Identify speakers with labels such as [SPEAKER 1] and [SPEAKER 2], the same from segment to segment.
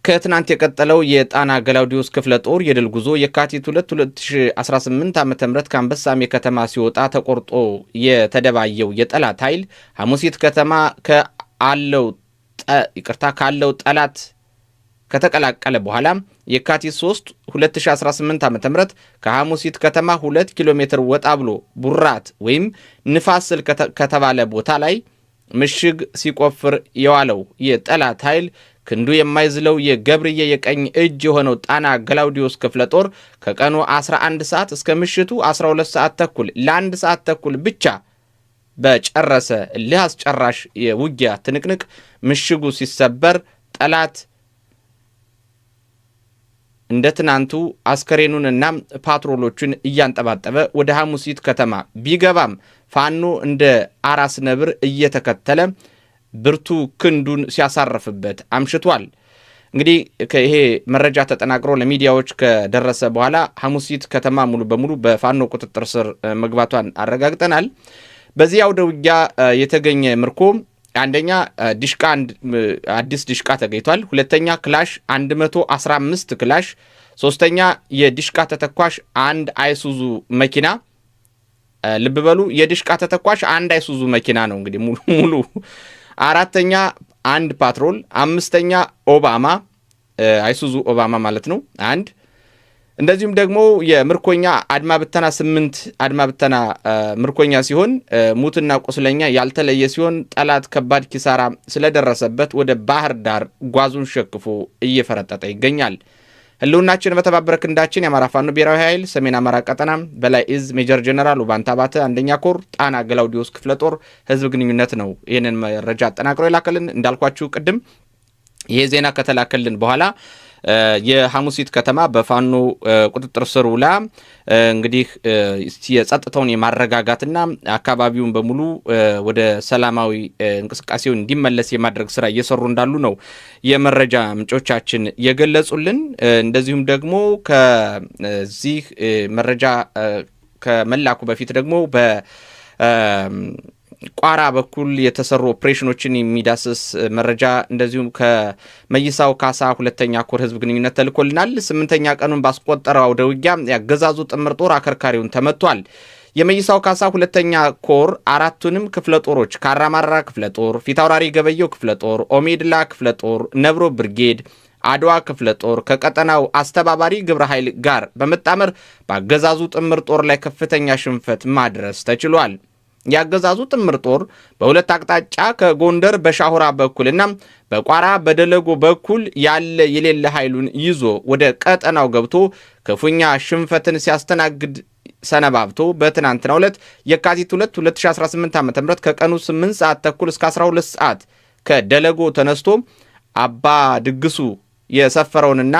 [SPEAKER 1] ከትናንት የቀጠለው የጣና ገላውዲዮስ ክፍለ ጦር የድል ጉዞ የካቲት 2 2018 ዓ.ም ከአንበሳሜ ከተማ ሲወጣ ተቆርጦ የተደባየው የጠላት ኃይል ሐሙሲት ከተማ ካለው ጠላት ከተቀላቀለ በኋላ የካቲት 3 2018 ዓ.ም ከሐሙሲት ከተማ 2 ኪሎ ሜትር ወጣ ብሎ ቡራት ወይም ንፋስል ከተባለ ቦታ ላይ ምሽግ ሲቆፍር የዋለው የጠላት ኃይል ክንዱ የማይዝለው የገብርዬ የቀኝ እጅ የሆነው ጣና ገላውዲዮስ ክፍለ ጦር ከቀኑ 11 ሰዓት እስከ ምሽቱ 12 ሰዓት ተኩል ለአንድ ሰዓት ተኩል ብቻ በጨረሰ እልህ አስጨራሽ የውጊያ ትንቅንቅ ምሽጉ ሲሰበር ጠላት እንደ ትናንቱ አስከሬኑንና ፓትሮሎቹን እያንጠባጠበ ወደ ሐሙሲት ከተማ ቢገባም ፋኖ እንደ አራስ ነብር እየተከተለ ብርቱ ክንዱን ሲያሳርፍበት አምሽቷል። እንግዲህ ይሄ መረጃ ተጠናቅሮ ለሚዲያዎች ከደረሰ በኋላ ሐሙሲት ከተማ ሙሉ በሙሉ በፋኖ ቁጥጥር ስር መግባቷን አረጋግጠናል። በዚህ አውደ ውጊያ የተገኘ ምርኮ አንደኛ ዲሽቃ አዲስ ዲሽቃ ተገኝቷል። ሁለተኛ ክላሽ 115 ክላሽ፣ ሶስተኛ የዲሽቃ ተተኳሽ አንድ አይሱዙ መኪና። ልብ በሉ የዲሽቃ ተተኳሽ አንድ አይሱዙ መኪና ነው እንግዲህ ሙሉ። አራተኛ አንድ ፓትሮል፣ አምስተኛ ኦባማ አይሱዙ ኦባማ ማለት ነው አንድ። እንደዚሁም ደግሞ የምርኮኛ አድማ ብተና 8 አድማ ብተና ምርኮኛ ሲሆን ሙትና ቁስለኛ ያልተለየ ሲሆን ጠላት ከባድ ኪሳራ ስለደረሰበት ወደ ባህር ዳር ጓዙን ሸክፎ እየፈረጠጠ ይገኛል። ህልውናችን በተባበረ ክንዳችን የአማራ ፋኖ ብሔራዊ ኃይል ሰሜን አማራ ቀጠና በላይ እዝ ሜጀር ጀነራል ውባንታ ባተ አንደኛ ኮር ጣና ገላውዲዮስ ክፍለ ጦር ህዝብ ግንኙነት ነው ይህንን መረጃ አጠናቅሮ የላከልን። እንዳልኳችሁ ቅድም ይሄ ዜና ከተላከልን በኋላ የሐሙሲት ከተማ በፋኖ ቁጥጥር ስር ውላ እንግዲህ የጸጥታውን የማረጋጋትና አካባቢውን በሙሉ ወደ ሰላማዊ እንቅስቃሴው እንዲመለስ የማድረግ ስራ እየሰሩ እንዳሉ ነው የመረጃ ምንጮቻችን የገለጹልን። እንደዚሁም ደግሞ ከዚህ መረጃ ከመላኩ በፊት ደግሞ ቋራ በኩል የተሰሩ ኦፕሬሽኖችን የሚዳስስ መረጃ እንደዚሁም ከመይሳው ካሳ ሁለተኛ ኮር ህዝብ ግንኙነት ተልኮልናል። 8ኛ ቀኑን ባስቆጠረው አውደ ውጊያ ያገዛዙ ጥምር ጦር አከርካሪውን ተመቷል። የመይሳው ካሳ ሁለተኛ ኮር አራቱንም ክፍለ ጦሮች ካራማራ ክፍለ ጦር፣ ፊታውራሪ ገበየው ክፍለ ጦር፣ ኦሜድላ ክፍለ ጦር፣ ነብሮ ብርጌድ፣ አድዋ ክፍለ ጦር ከቀጠናው አስተባባሪ ግብረ ኃይል ጋር በመጣመር ባገዛዙ ጥምር ጦር ላይ ከፍተኛ ሽንፈት ማድረስ ተችሏል። ያገዛዙ ጥምር ጦር በሁለት አቅጣጫ ከጎንደር በሻሁራ በኩልና በቋራ በደለጎ በኩል ያለ የሌለ ኃይሉን ይዞ ወደ ቀጠናው ገብቶ ክፉኛ ሽንፈትን ሲያስተናግድ ሰነባብቶ በትናንትናው ዕለት የካቲት 2 2018 ዓ.ም ከቀኑ 8 ሰዓት ተኩል እስከ 12 ሰዓት ከደለጎ ተነስቶ አባ ድግሱ የሰፈረውንና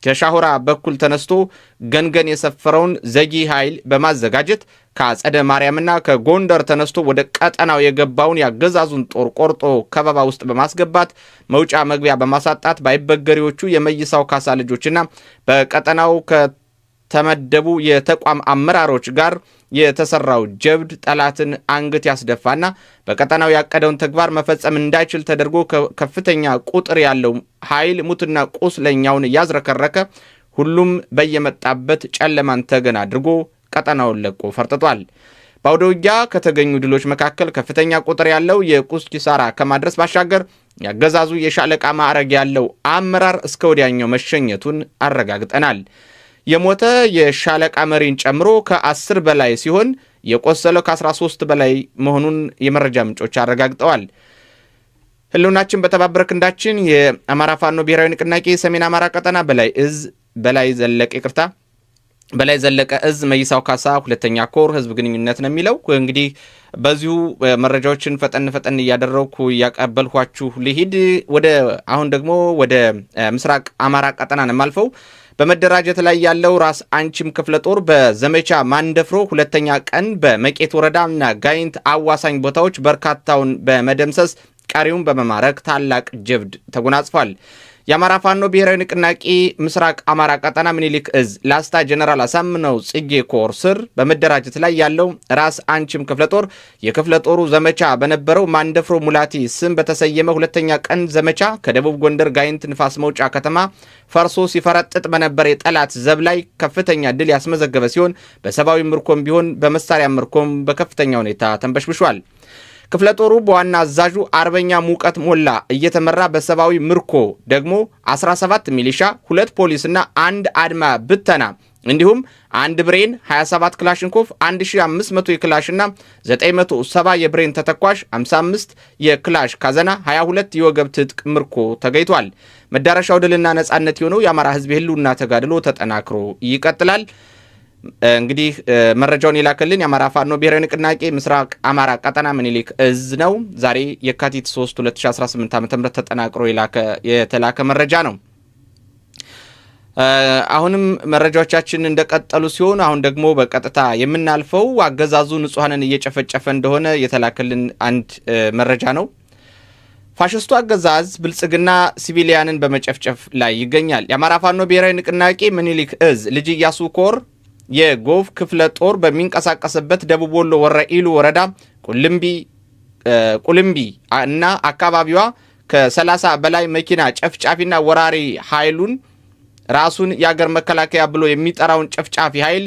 [SPEAKER 1] ከሻሁራ በኩል ተነስቶ ገንገን የሰፈረውን ዘጊ ኃይል በማዘጋጀት ከአጸደ ማርያምና ከጎንደር ተነስቶ ወደ ቀጠናው የገባውን ያገዛዙን ጦር ቆርጦ ከበባ ውስጥ በማስገባት መውጫ መግቢያ በማሳጣት ባይበገሪዎቹ የመይሳው ካሳ ልጆችና በቀጠናው ከተመደቡ የተቋም አመራሮች ጋር የተሰራው ጀብድ ጠላትን አንገት ያስደፋና በቀጠናው ያቀደውን ተግባር መፈጸም እንዳይችል ተደርጎ ከፍተኛ ቁጥር ያለው ኃይል ሙትና ቁስለኛውን እያዝረከረከ ሁሉም በየመጣበት ጨለማን ተገን አድርጎ ቀጠናውን ለቆ ፈርጥቷል። በአውደ ውጊያ ከተገኙ ድሎች መካከል ከፍተኛ ቁጥር ያለው የቁስ ኪሳራ ከማድረስ ባሻገር ያገዛዙ የሻለቃ ማዕረግ ያለው አመራር እስከ ወዲያኛው መሸኘቱን አረጋግጠናል። የሞተ የሻለቃ መሪን ጨምሮ ከ10 በላይ ሲሆን የቆሰለው ከ13 በላይ መሆኑን የመረጃ ምንጮች አረጋግጠዋል። ህልውናችን በተባበረ ክንዳችን የአማራ ፋኖ ብሔራዊ ንቅናቄ ሰሜን አማራ ቀጠና በላይ ዘለቀ እዝ መይሳው ካሳ ሁለተኛ ኮር ህዝብ ግንኙነት ነው የሚለው። እንግዲህ በዚሁ መረጃዎችን ፈጠን እያደረኩ ያቀበልኳችሁ ልሂድ። አሁን ደግሞ ወደ ምስራቅ አማራ ቀጠና ነው የማልፈው። በመደራጀት ላይ ያለው ራስ አንቺም ክፍለ ጦር በዘመቻ ማንደፍሮ ሁለተኛ ቀን በመቄት ወረዳና ጋይንት አዋሳኝ ቦታዎች በርካታውን በመደምሰስ ቀሪውን በመማረክ ታላቅ ጀብድ ተጎናጽፏል። የአማራ ፋኖ ብሔራዊ ንቅናቄ ምስራቅ አማራ ቀጠና ምኒልክ እዝ ላስታ ጀነራል አሳምነው ጽጌ ኮር ስር በመደራጀት ላይ ያለው ራስ አንቺም ክፍለ ጦር የክፍለ ጦሩ ዘመቻ በነበረው ማንደፍሮ ሙላቲ ስም በተሰየመ ሁለተኛ ቀን ዘመቻ ከደቡብ ጎንደር ጋይንት ንፋስ መውጫ ከተማ ፈርሶ ሲፈረጥጥ በነበር የጠላት ዘብ ላይ ከፍተኛ ድል ያስመዘገበ ሲሆን በሰብአዊ ምርኮም ቢሆን በመሳሪያ ምርኮም በከፍተኛ ሁኔታ ተንበሽብሿል። ክፍለ ጦሩ በዋና አዛዡ አርበኛ ሙቀት ሞላ እየተመራ በሰብአዊ ምርኮ ደግሞ 17 ሚሊሻ፣ 2 ፖሊስና 1 አድማ ብተና እንዲሁም 1 ብሬን፣ 27 ክላሽንኮቭ፣ 1500 የክላሽና 970 የብሬን ተተኳሽ፣ 55 የክላሽ ካዘና፣ 22 የወገብ ትጥቅ ምርኮ ተገኝቷል። መዳረሻው ድልና ነጻነት የሆነው የአማራ ሕዝብ የህልውና ተጋድሎ ተጠናክሮ ይቀጥላል። እንግዲህ መረጃውን የላከልን የአማራ ፋኖ ብሔራዊ ንቅናቄ ምስራቅ አማራ ቀጠና ምኒልክ እዝ ነው። ዛሬ የካቲት 3 2018 ዓ.ም ተጠናክሮ የተላከ መረጃ ነው። አሁንም መረጃዎቻችን እንደቀጠሉ ሲሆን አሁን ደግሞ በቀጥታ የምናልፈው አገዛዙ ንጹሃንን እየጨፈጨፈ እንደሆነ የተላከልን አንድ መረጃ ነው። ፋሽስቱ አገዛዝ ብልጽግና ሲቪሊያንን በመጨፍጨፍ ላይ ይገኛል። የአማራ ፋኖ ብሔራዊ ንቅናቄ ምኒልክ እዝ ልጅ ኢያሱ ኮር የጎፍ ክፍለ ጦር በሚንቀሳቀስበት ደቡብ ወሎ ወረኢሉ ወረዳ ቁልምቢ እና አካባቢዋ ከ30 በላይ መኪና ጨፍጫፊና ወራሪ ኃይሉን ራሱን የአገር መከላከያ ብሎ የሚጠራውን ጨፍጫፊ ኃይል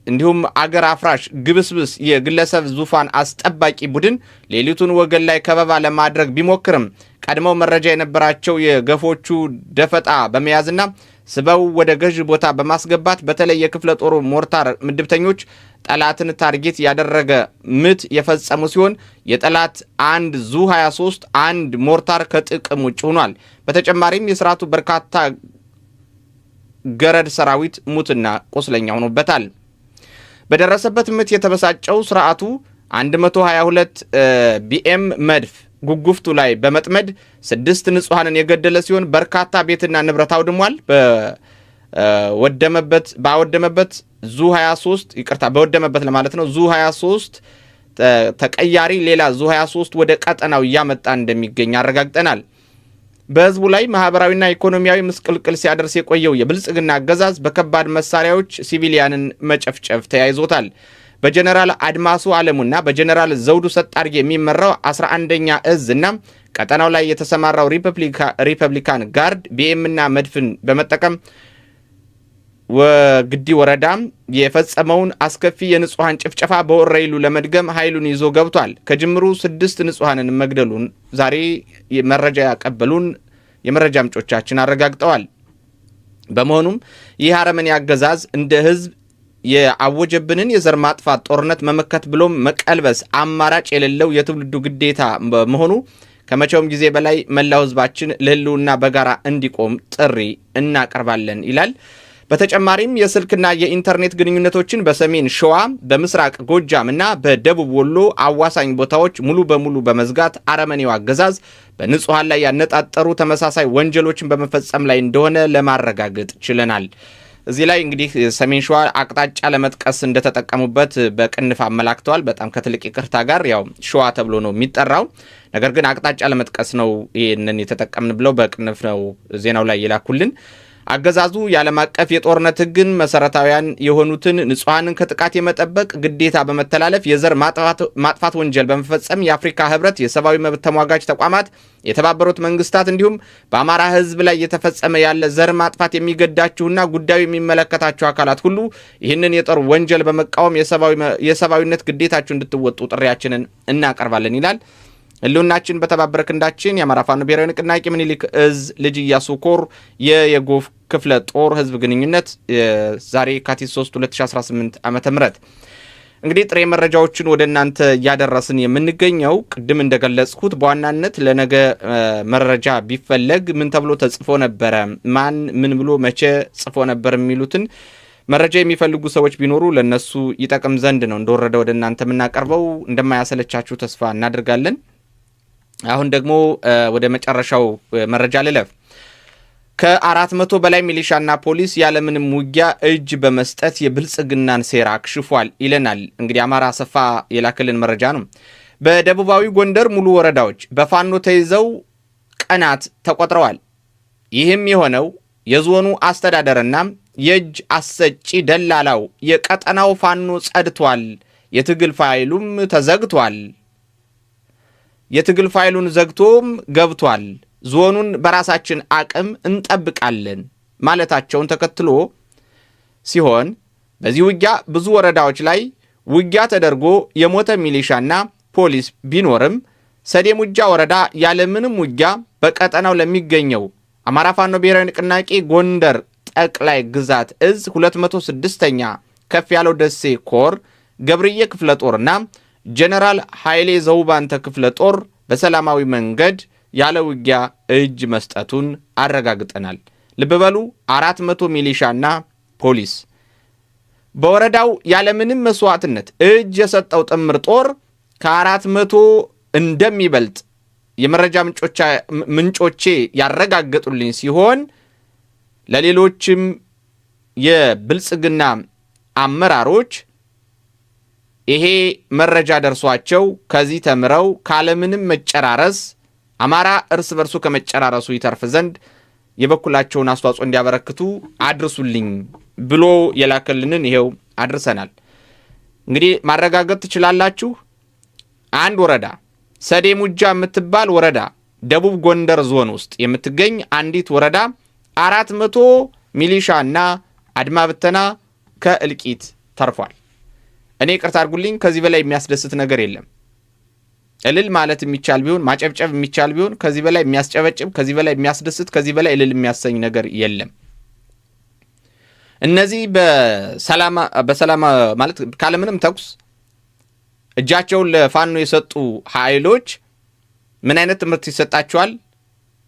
[SPEAKER 1] እንዲሁም አገር አፍራሽ ግብስብስ የግለሰብ ዙፋን አስጠባቂ ቡድን ሌሊቱን ወገን ላይ ከበባ ለማድረግ ቢሞክርም ቀድመው መረጃ የነበራቸው የገፎቹ ደፈጣ በመያዝና ስበው ወደ ገዥ ቦታ በማስገባት በተለይ የክፍለ ጦሩ ሞርታር ምድብተኞች ጠላትን ታርጌት ያደረገ ምት የፈጸሙ ሲሆን የጠላት አንድ ዙ 23 አንድ ሞርታር ከጥቅም ውጭ ሆኗል። በተጨማሪም የስርዓቱ በርካታ ገረድ ሰራዊት ሙትና ቁስለኛ ሆኖበታል። በደረሰበት ምት የተበሳጨው ስርዓቱ 122 ቢኤም መድፍ ጉጉፍቱ ላይ በመጥመድ 6 ንጹሃንን የገደለ ሲሆን በርካታ ቤትና ንብረት አውድሟል። በወደመበት ዙ 23 ይቅርታ በወደመበት ለማለት ነው። ዙ 23 ተቀያሪ ሌላ ዙ 23 ወደ ቀጠናው እያመጣ እንደሚገኝ አረጋግጠናል። በህዝቡ ላይ ማህበራዊና ኢኮኖሚያዊ ምስቅልቅል ሲያደርስ የቆየው የብልጽግና አገዛዝ በከባድ መሳሪያዎች ሲቪሊያንን መጨፍጨፍ ተያይዞታል። በጀነራል አድማሱ አለሙና በጀነራል ዘውዱ ሰጣርጌ የሚመራው 11ኛ እዝ እና ቀጠናው ላይ የተሰማራው ሪፐብሊካን ጋርድ ቢኤምና መድፍን በመጠቀም ወግዲ ወረዳ የፈጸመውን አስከፊ የንጹሃን ጭፍጨፋ በወረይሉ ለመድገም ኃይሉን ይዞ ገብቷል። ከጅምሩ 6 ንጹሃንን መግደሉን ዛሬ መረጃ ያቀበሉን የመረጃ ምንጮቻችን አረጋግጠዋል። በመሆኑም ይህ አረመኔ አገዛዝ እንደ ህዝብ የአወጀብንን የዘር ማጥፋት ጦርነት መመከት ብሎም መቀልበስ አማራጭ የሌለው የትውልዱ ግዴታ በመሆኑ ከመቼውም ጊዜ በላይ መላው ህዝባችን ለህልውና በጋራ እንዲቆም ጥሪ እናቀርባለን ይላል። በተጨማሪም የስልክና የኢንተርኔት ግንኙነቶችን በሰሜን ሸዋ፣ በምስራቅ ጎጃም እና በደቡብ ወሎ አዋሳኝ ቦታዎች ሙሉ በሙሉ በመዝጋት አረመኔው አገዛዝ በንጹሃን ላይ ያነጣጠሩ ተመሳሳይ ወንጀሎችን በመፈጸም ላይ እንደሆነ ለማረጋገጥ ችለናል። እዚህ ላይ እንግዲህ ሰሜን ሸዋ አቅጣጫ ለመጥቀስ እንደተጠቀሙበት በቅንፍ አመላክተዋል። በጣም ከትልቅ ይቅርታ ጋር ያው ሸዋ ተብሎ ነው የሚጠራው፣ ነገር ግን አቅጣጫ ለመጥቀስ ነው ይህንን የተጠቀምን ብለው በቅንፍ ነው ዜናው ላይ ይላኩልን። አገዛዙ የዓለም አቀፍ የጦርነት ህግን መሰረታዊያን የሆኑትን ንጹሃንን ከጥቃት የመጠበቅ ግዴታ በመተላለፍ የዘር ማጥፋት ወንጀል በመፈጸም የአፍሪካ ህብረት፣ የሰብአዊ መብት ተሟጋች ተቋማት፣ የተባበሩት መንግስታት እንዲሁም በአማራ ህዝብ ላይ የተፈጸመ ያለ ዘር ማጥፋት የሚገዳችሁና ጉዳዩ የሚመለከታችሁ አካላት ሁሉ ይህንን የጦር ወንጀል በመቃወም የሰብአዊነት ግዴታችሁ እንድትወጡ ጥሪያችንን እናቀርባለን ይላል። ህልውናችን በተባበረ ክንዳችን የአማራ ፋኖ ብሔራዊ ንቅናቄ ምኒልክ እዝ ልጅ ኢያሱ ኮር የጎፍ ክፍለ ጦር ህዝብ ግንኙነት ዛሬ የካቲት 3 2018 ዓ.ም እንግዲህ ጥሬ መረጃዎችን ወደ እናንተ እያደረስን የምንገኘው ቅድም እንደገለጽኩት በዋናነት ለነገ መረጃ ቢፈለግ ምን ተብሎ ተጽፎ ነበረ፣ ማን ምን ብሎ መቼ ጽፎ ነበር የሚሉትን መረጃ የሚፈልጉ ሰዎች ቢኖሩ ለነሱ ይጠቅም ዘንድ ነው እንደወረደ ወደ እናንተ የምናቀርበው። እንደማያሰለቻችሁ ተስፋ እናደርጋለን። አሁን ደግሞ ወደ መጨረሻው መረጃ ልለፍ። ከ400 በላይ ሚሊሻና ፖሊስ ያለምንም ውጊያ እጅ በመስጠት የብልጽግናን ሴራ አክሽፏል ይለናል። እንግዲህ አማራ ሰፋ የላከልን መረጃ ነው። በደቡባዊ ጎንደር ሙሉ ወረዳዎች በፋኖ ተይዘው ቀናት ተቆጥረዋል። ይህም የሆነው የዞኑ አስተዳደርና የእጅ አሰጪ ደላላው የቀጠናው ፋኖ ጸድቷል፣ የትግል ፋይሉም ተዘግቷል፣ የትግል ፋይሉን ዘግቶም ገብቷል፣ ዞኑን በራሳችን አቅም እንጠብቃለን ማለታቸውን ተከትሎ ሲሆን በዚህ ውጊያ ብዙ ወረዳዎች ላይ ውጊያ ተደርጎ የሞተ ሚሊሻና ፖሊስ ቢኖርም ሰዴ ሙጃ ወረዳ ያለምንም ውጊያ በቀጠናው ለሚገኘው አማራ ፋኖ ብሔራዊ ንቅናቄ ጎንደር ጠቅላይ ግዛት እዝ 206ኛ ከፍ ያለው ደሴ ኮር ገብርዬ ክፍለ ጦርና ጀነራል ኃይሌ ዘውባንተ ክፍለ ጦር በሰላማዊ መንገድ ያለ ውጊያ እጅ መስጠቱን አረጋግጠናል። ልብ በሉ 400 ሚሊሻና ፖሊስ በወረዳው ያለምንም መስዋዕትነት እጅ የሰጠው ጥምር ጦር ከ400 እንደሚበልጥ የመረጃ ምንጮቼ ያረጋገጡልኝ ሲሆን ለሌሎችም የብልጽግና አመራሮች ይሄ መረጃ ደርሷቸው ከዚህ ተምረው ካለምንም መጨራረስ አማራ እርስ በርሱ ከመጨራረሱ ይተርፍ ዘንድ የበኩላቸውን አስተዋጽኦ እንዲያበረክቱ አድርሱልኝ ብሎ የላከልንን ይሄው አድርሰናል። እንግዲህ ማረጋገጥ ትችላላችሁ። አንድ ወረዳ ሰዴ ሙጃ የምትባል ወረዳ ደቡብ ጎንደር ዞን ውስጥ የምትገኝ አንዲት ወረዳ 400 ሚሊሻና አድማ ብተና ከእልቂት ተርፏል። እኔ ይቅርታ አድርጉልኝ፣ ከዚህ በላይ የሚያስደስት ነገር የለም። እልል ማለት የሚቻል ቢሆን ማጨብጨብ የሚቻል ቢሆን ከዚህ በላይ የሚያስጨበጭብ፣ ከዚህ በላይ የሚያስደስት፣ ከዚህ በላይ እልል የሚያሰኝ ነገር የለም። እነዚህ በሰላም ማለት ካለምንም ተኩስ እጃቸውን ለፋኖ የሰጡ ኃይሎች ምን አይነት ትምህርት ይሰጣቸዋል?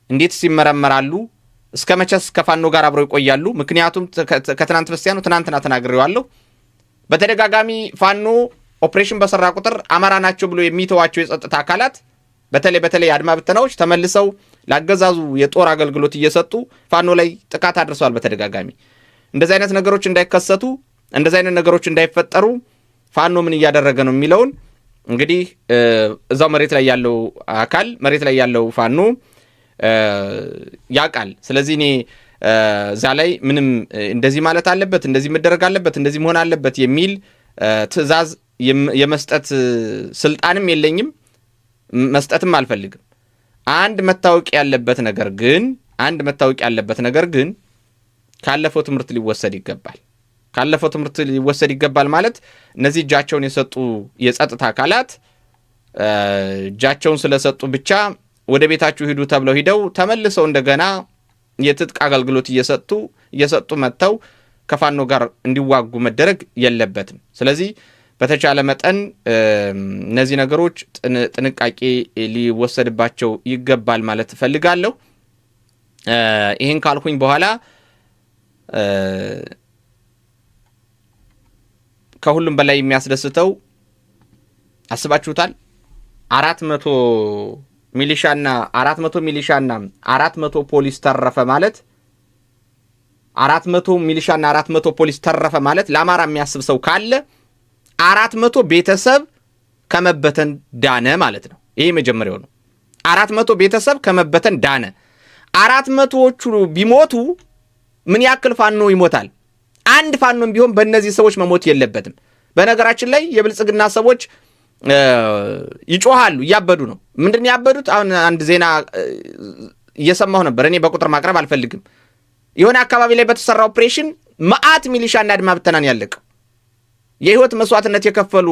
[SPEAKER 1] እንዴትስ ይመረመራሉ? እስከ መቼስ ከፋኖ ጋር አብረው ይቆያሉ? ምክንያቱም ከትናንት በስቲያ ነው፣ ትናንትና ተናግሬዋለሁ። በተደጋጋሚ ፋኖ ኦፕሬሽን በሰራ ቁጥር አማራ ናቸው ብሎ የሚተዋቸው የጸጥታ አካላት በተለይ አድማ ብተናዎች ተመልሰው ላገዛዙ የጦር አገልግሎት እየሰጡ ፋኖ ላይ ጥቃት አድርሰዋል በተደጋጋሚ። እንደዚህ አይነት ነገሮች እንዳይከሰቱ፣ እንደዚህ አይነት ነገሮች እንዳይፈጠሩ ፋኖ ምን እያደረገ ነው የሚለውን እንግዲህ እዛው መሬት ላይ ያለው አካል መሬት ላይ ያለው ፋኖ ያውቃል። ስለዚህ እኔ እዛ ላይ ምንም እንደዚህ ማለት አለበት፣ እንደዚህ መደረግ አለበት፣ እንደዚህ መሆን አለበት የሚል ትዕዛዝ የመስጠት ስልጣንም የለኝም፣ መስጠትም አልፈልግም። አንድ መታወቅ ያለበት ነገር ግን ካለፈው ትምህርት ሊወሰድ ይገባል። ካለፈው ትምህርት ሊወሰድ ይገባል ማለት እነዚህ እጃቸውን የሰጡ የጸጥታ አካላት እጃቸውን ስለሰጡ ብቻ ወደ ቤታችሁ ሂዱ ተብለው ሂደው ተመልሰው እንደገና የትጥቅ አገልግሎት እየሰጡ መጥተው ከፋኖ ጋር እንዲዋጉ መደረግ የለበትም። ስለዚህ በተቻለ መጠን እነዚህ ነገሮች ጥንቃቄ ሊወሰድባቸው ይገባል ማለት እፈልጋለሁ። ይህን ካልኩኝ በኋላ ከሁሉም በላይ የሚያስደስተው አስባችሁታል? 400 ሚሊሻና 400 ፖሊስ ተረፈ ማለት 400 ሚሊሻና 400 ፖሊስ ተረፈ ማለት ለአማራ የሚያስብ ሰው ካለ 400 ቤተሰብ ከመበተን ዳነ ማለት ነው። ይሄ መጀመሪያው ነው። 400 ቤተሰብ ከመበተን ዳነ። 400ዎቹ ቢሞቱ ምን ያክል ፋኖ ይሞታል? አንድ ፋኖም ቢሆን በእነዚህ ሰዎች መሞት የለበትም። በነገራችን ላይ የብልጽግና ሰዎች ይጮሃሉ፣ እያበዱ ነው። ምንድን ያበዱት? አሁን አንድ ዜና እየሰማሁ ነበር። እኔ በቁጥር ማቅረብ አልፈልግም። የሆነ አካባቢ ላይ በተሰራ ኦፕሬሽን መዓት ሚሊሻና አድማ ብተናን ያለቀው የህይወት መስዋዕትነት የከፈሉ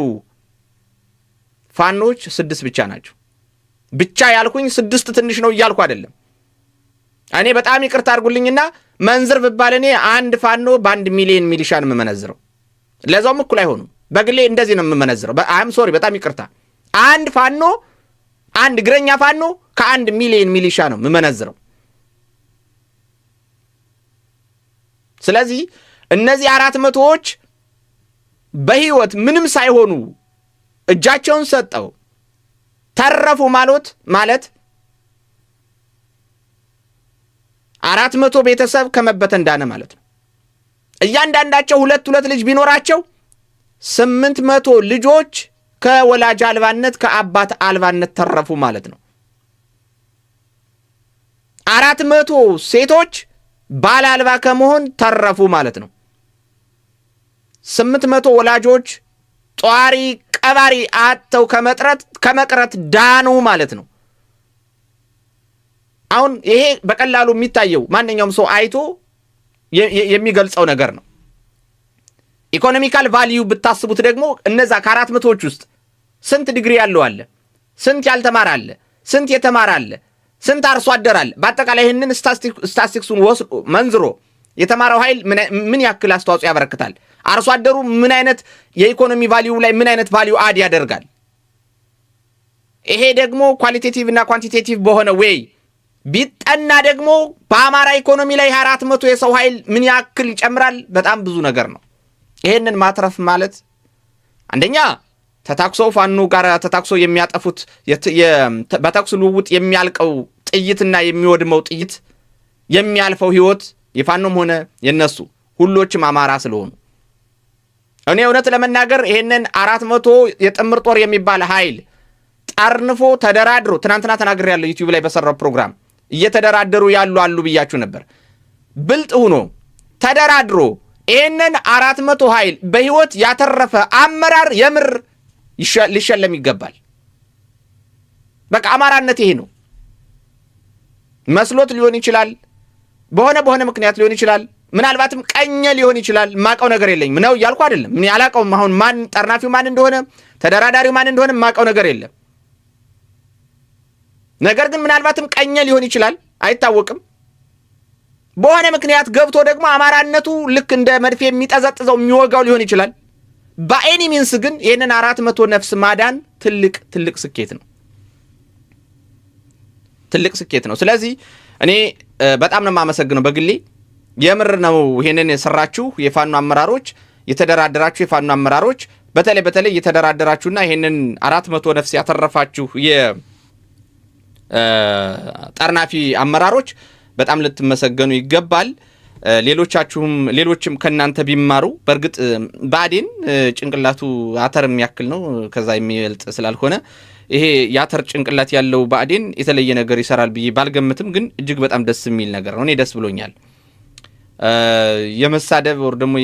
[SPEAKER 1] ፋኖች 6 ብቻ ናቸው። ብቻ ያልኩኝ 6 ትንሽ ነው እያልኩ አይደለም። እኔ በጣም ይቅርታ አድርጉልኝና መንዝር ብባል እኔ አንድ ፋኖ በ1 ሚሊዮን ሚሊሻን የምመነዝረው፣ ለዛውም እኩል አይሆኑም። በግሌ እንደዚህ ነው የምመነዝረው። አይም ሶሪ፣ በጣም ይቅርታ። አንድ ፋኖ፣ አንድ እግረኛ ፋኖ ከ1 ሚሊዮን ሚሊሻ ነው የምመነዝረው። ስለዚህ እነዚህ 400ዎች በህይወት ምንም ሳይሆኑ እጃቸውን ሰጠው ተረፉ ማለት 400 ቤተሰብ ከመበተን ዳነ ማለት ነው። እያንዳንዳቸው ሁለት ልጅ ቢኖራቸው 800 ልጆች ከወላጅ አልባነት ከአባት አልባነት ተረፉ ማለት ነው። 400 ሴቶች ባል አልባ ከመሆን ተረፉ ማለት ነው። 800 ወላጆች ጧሪ ቀባሪ አጥተው ከመቅረት ዳኑ ማለት ነው። አሁን ይሄ በቀላሉ የሚታየው ማንኛውም ሰው አይቶ የሚገልጸው ነገር ነው። ኢኮኖሚካል ቫልዩ ብታስቡት ደግሞ እነዛ ከ400ዎች ውስጥ ስንት ዲግሪ ያለው አለ? ስንት ያልተማረ አለ? ስንት የተማረ አለ? ስንት አርሶ አደር አለ? በአጠቃላይ ይህንን ስታቲስቲክሱን ወስዶ መንዝሮ የተማረው ኃይል ምን ያክል አስተዋጽኦ ያበረክታል? አርሶ አደሩ ምን አይነት የኢኮኖሚ ቫልዩ ላይ ምን አይነት ቫልዩ አድ ያደርጋል? ይሄ ደግሞ ኳሊቴቲቭ እና ኳንቲቴቲቭ በሆነ ዌይ ቢጠና ደግሞ በአማራ ኢኮኖሚ ላይ 400 የሰው ኃይል ምን ያክል ይጨምራል? በጣም ብዙ ነገር ነው። ይሄንን ማትረፍ ማለት አንደኛ ተታክሶ ፋኖ ጋር ተታክሶ የሚያጠፉት በተኩስ ልውውጥ የሚያልቀው ጥይትና የሚወድመው ጥይት የሚያልፈው ህይወት የፋኖም ሆነ የነሱ ሁሎችም አማራ ስለሆኑ እኔ እውነት ለመናገር ይሄንን 400 የጥምር ጦር የሚባል ኃይል ጠርንፎ ተደራድሮ ትናንትና ተናግሬያለሁ ዩቲዩብ ላይ በሰራው ፕሮግራም እየተደራደሩ ያሉ ብያችሁ ነበር። ብልጥ ሆኖ ተደራድሮ ይሄንን 400 ኃይል በህይወት ያተረፈ አመራር የምር ሊሸለም ይገባል። በቃ አማራነት ይሄ ነው። መስሎት ሊሆን ይችላል፣ በሆነ ምክንያት ሊሆን ይችላል፣ ምናልባትም ቀኘ ሊሆን ይችላል። ማቀው ነገር የለኝም ነው ያልኩ አይደለም። ምን ያላቀውም አሁን ማን ጠርናፊው ማን እንደሆነ ተደራዳሪው ማን እንደሆነ ማቀው ነገር የለም። ነገር ግን ምናልባትም ቀኘ ሊሆን ይችላል፣ አይታወቅም። በሆነ ምክንያት ገብቶ ደግሞ አማራነቱ ልክ እንደ መድፌ የሚጠዘጥዘው የሚወጋው ሊሆን ይችላል። በኤኒ ሚንስ ግን ይሄንን 400 ነፍስ ማዳን ትልቅ ስኬት ነው። ትልቅ ስኬት ነው። ስለዚህ እኔ በጣም ነው የማመሰግነው በግሌ የምር ነው ይሄንን የሰራችሁ የፋኖ አመራሮች፣ የተደራደራችሁ የፋኖ አመራሮች፣ በተለይ የተደራደራችሁና ይሄንን 400 ነፍስ ያተረፋችሁ የጠርናፊ አመራሮች በጣም ልትመሰገኑ ይገባል። ሌሎችም ከናንተ ቢማሩ። በእርግጥ ብአዴን ጭንቅላቱ አተር የሚያክል ነው፣ ከዛ የሚበልጥ ስላልሆነ ይሄ የአተር ጭንቅላት ያለው ብአዴን የተለየ ነገር ይሰራል ብዬ ባልገምትም፣ ግን እጅግ በጣም ደስ የሚል ነገር ነው። እኔ ደስ ብሎኛል። የመሳደብ ወር ደግሞ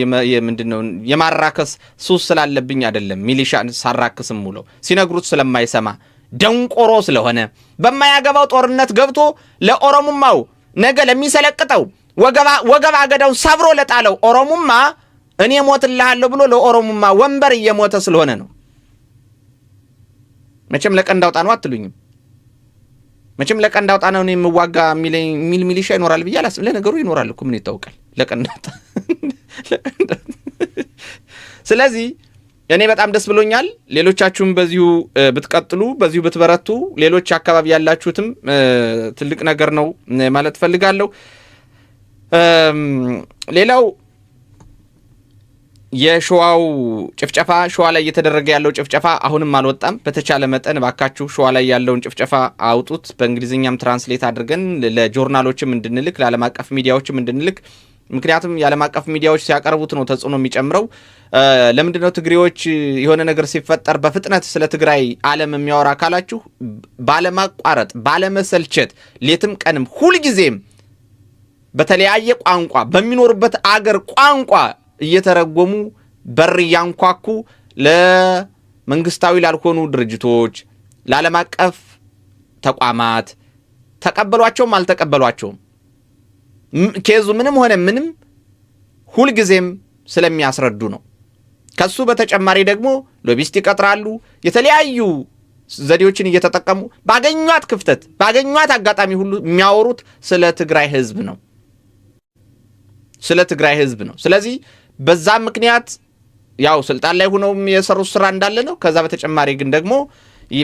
[SPEAKER 1] ምንድነው የማራከስ ሱስ ስላለብኝ አይደለም። ሚሊሻ ሳራክስም ሙሉ ሲነግሩት ስለማይሰማ ደንቆሮ ስለሆነ በማያገባው ጦርነት ገብቶ ለኦሮሙማው ነገ ለሚሰለቅጠው ወገባ አገዳውን ሰብሮ ለጣለው ኦሮሙማ እኔ ሞትልሃለሁ ብሎ ለኦሮሙማ ወንበር እየሞተ ስለሆነ ነው። መቼም ለቀንዳውጣ ነው አትሉኝም? መቼም ለቀንዳውጣ ነው እኔ የምዋጋ ሚል ሚሊሻ ይኖራል ብዬ አላስብም። ለነገሩ ይኖራል እኮ ምን ይታወቃል ለቀንዳውጣ። ስለዚህ እኔ በጣም ደስ ብሎኛል። ሌሎቻችሁም በዚሁ ብትቀጥሉ፣ በዚሁ ብትበረቱ፣ ሌሎች አካባቢ ያላችሁትም ትልቅ ነገር ነው ማለት ፈልጋለሁ። ሌላው የሸዋው ጭፍጨፋ፣ ሸዋ ላይ እየተደረገ ያለው ጭፍጨፋ አሁንም አልወጣም። በተቻለ መጠን ባካችሁ ሸዋ ላይ ያለውን ጭፍጨፋ አውጡት። በእንግሊዝኛም ትራንስሌት አድርገን ለጆርናሎችም እንድንልክ፣ ለዓለም አቀፍ ሚዲያዎችም እንድንልክ። ምክንያቱም የዓለም አቀፍ ሚዲያዎች ሲያቀርቡት ነው ተጽዕኖ የሚጨምረው። ለምንድነው ትግሬዎች የሆነ ነገር ሲፈጠር በፍጥነት ስለ ትግራይ ዓለም የሚያወራ አካላችሁ ባለማቋረጥ ባለመሰልቸት ሌትም ቀንም ሁልጊዜም በተለያየ ቋንቋ በሚኖርበት አገር ቋንቋ እየተረጎሙ በር ያንኳኩ ለመንግስታዊ ላልሆኑ ድርጅቶች፣ ለዓለም አቀፍ ተቋማት ተቀበሏቸውም አልተቀበሏቸውም ኬዙ ምንም ሆነ ምንም ሁልጊዜም ስለሚያስረዱ ነው። ከሱ በተጨማሪ ደግሞ ሎቢስት ይቀጥራሉ። የተለያዩ ዘዴዎችን እየተጠቀሙ ባገኟት ክፍተት ባገኟት አጋጣሚ ሁሉ የሚያወሩት ስለ ትግራይ ህዝብ ነው፣ ስለ ትግራይ ህዝብ ነው። ስለዚህ በዛ ምክንያት ያው ስልጣን ላይ ሆነው የሰሩት ስራ እንዳለ ነው። ከዛ በተጨማሪ ግን ደግሞ